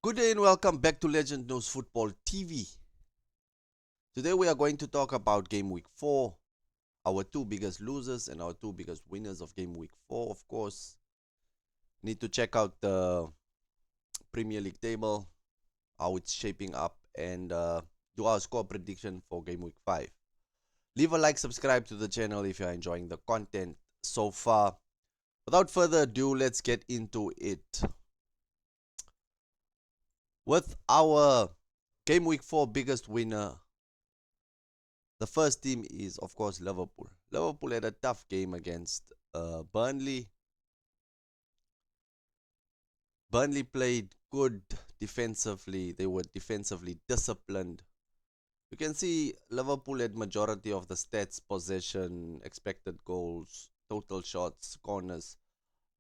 Good day and welcome back to Legend Knows Football TV. Today we are going to talk about Game Week 4, our two biggest losers and our two biggest winners of Game Week 4. Of course, need to check out the Premier League table, how it's shaping up, and do our score prediction for Game Week 5. Leave a like, subscribe to the channel if you're enjoying the content so far. Without further ado, let's get into it. With our Game Week 4 biggest winner, the first team is, of course, Liverpool. Liverpool had a tough game against Burnley. Burnley played good defensively. They were defensively disciplined. You can see Liverpool had majority of the stats, possession, expected goals, total shots, corners.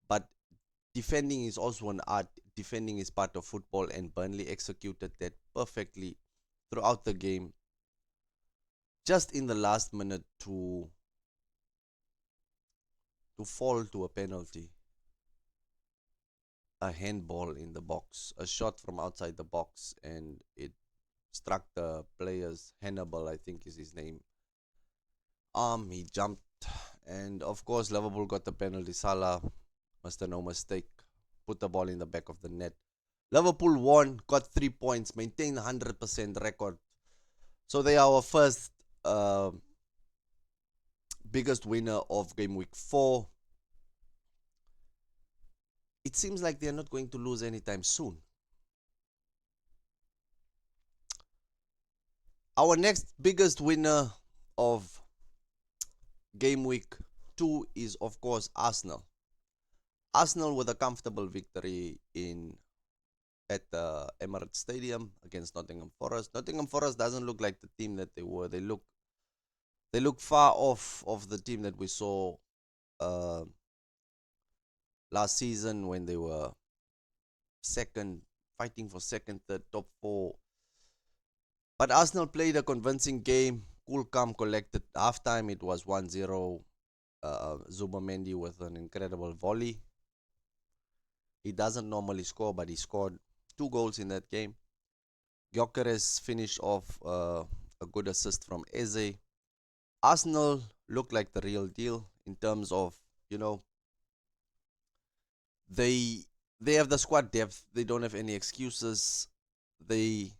But defending is also an art. Defending is part of football, and Burnley executed that perfectly throughout the game. Just in the last minute to fall to a penalty, a handball in the box, a shot from outside the box, and it struck the player's Hannibal, I think is his name. He jumped, and of course Liverpool got the penalty. Salah, Mr. No Mistake, put the ball in the back of the net. Liverpool won, got 3 points, maintained 100% record. So they are our first biggest winner of Game Week 4. It seems like they're not going to lose anytime soon. Our next biggest winner of Game Week 2 is, of course, Arsenal. Arsenal with a comfortable victory in at the Emirates Stadium against Nottingham Forest. Nottingham Forest doesn't look like the team that they were. They look far off of the team that we saw uh, last season when they were second, fighting for second, third, top four. But Arsenal played a convincing game. Cool, calm, collected. Halftime, it was 1-0. Zubamendi with an incredible volley. He doesn't normally score, but he scored 2 goals in that game. Gyökeres finished off a good assist from Eze. Arsenal look like the real deal in terms of, you know, they they have the squad depth. They don't have any excuses. They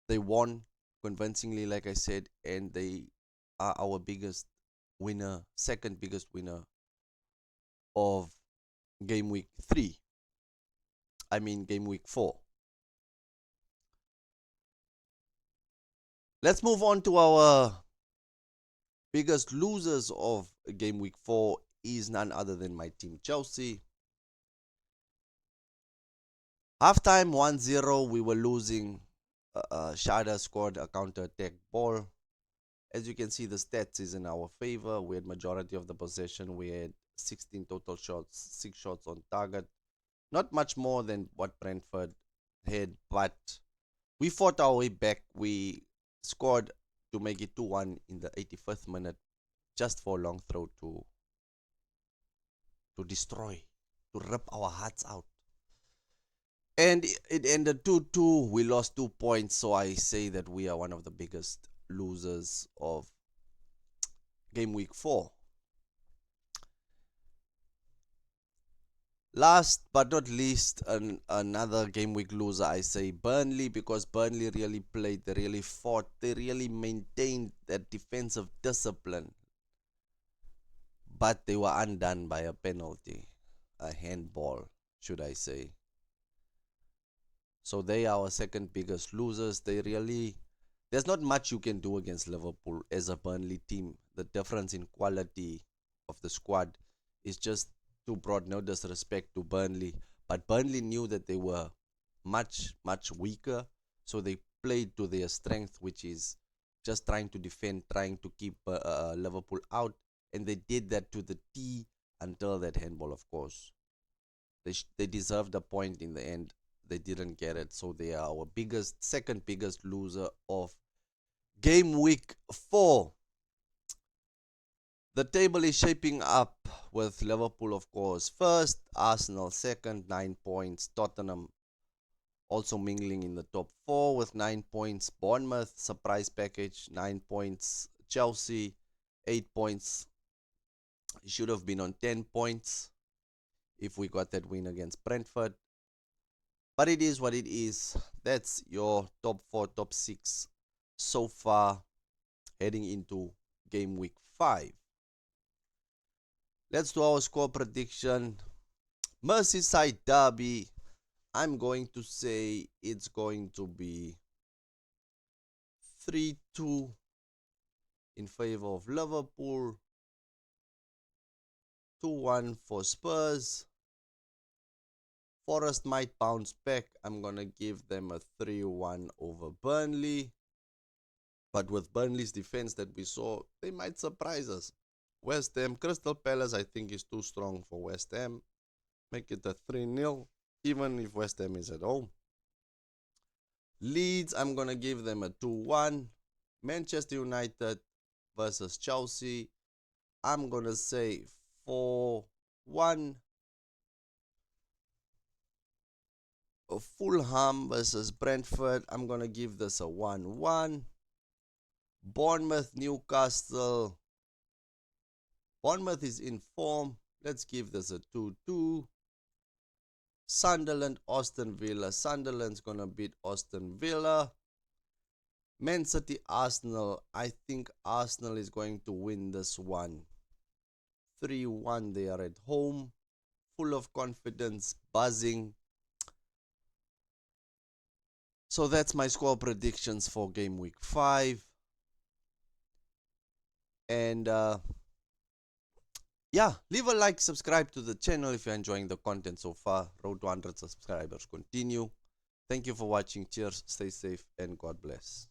they won convincingly, like I said, and they are our biggest winner, second biggest winner of game week 3. I mean game week 4. Let's move on to our biggest losers of game week 4 is none other than my team Chelsea. Halftime 1-0, we were losing. Shada scored a counter-attack ball. As you can see, the stats is in our favor. We had majority of the possession. We had 16 total shots, 6 shots on target. Not much more than what Brentford had, but we fought our way back. We scored to make it 2-1 in the 85th minute, just for a long throw to destroy, to rip our hearts out. And it ended 2-2. We lost 2 points, so I say that we are one of the biggest losers of game week 4. Last but not least, another game week loser, I say Burnley, because Burnley really played, they really fought, they really maintained that defensive discipline. But they were undone by a penalty, a handball, should I say. So they are our second biggest losers. There's not much you can do against Liverpool as a Burnley team. The difference in quality of the squad is just too broad. No disrespect to Burnley, but Burnley knew that they were much, much weaker. So they played to their strength, which is just trying to defend, trying to keep Liverpool out. And they did that to the T until that handball, of course. They deserved a point in the end. They didn't get it, so they are our second biggest loser of game week 4. The table is shaping up with Liverpool, of course, first, Arsenal second, 9 points, Tottenham also mingling in the top 4 with 9 points. Bournemouth, surprise package, 9 points. Chelsea, 8 points. It should have been on 10 points if we got that win against Brentford. But it is what it is. That's your top 4, top 6 so far heading into game week 5. Let's do our score prediction. Merseyside derby. I'm going to say it's going to be 3-2 in favor of Liverpool. 2-1 for Spurs. Forest might bounce back. I'm going to give them a 3-1 over Burnley. But with Burnley's defense that we saw, they might surprise us. West Ham, Crystal Palace, I think is too strong for West Ham. Make it a 3-0, even if West Ham is at home. Leeds, I'm going to give them a 2-1. Manchester United versus Chelsea, I'm going to say 4-1. Fulham versus Brentford, I'm going to give this a 1-1. Bournemouth, Newcastle. Bournemouth is in form. Let's give this a 2-2. Sunderland, Aston Villa. Sunderland's going to beat Aston Villa. Man City, Arsenal. I think Arsenal is going to win this one. 3-1. They are at home. Full of confidence. Buzzing. So that's my score predictions for game week 5. And yeah, leave a like, subscribe to the channel if you're enjoying the content so far. Road to 100 subscribers continue. Thank you for watching. Cheers, stay safe, and God bless.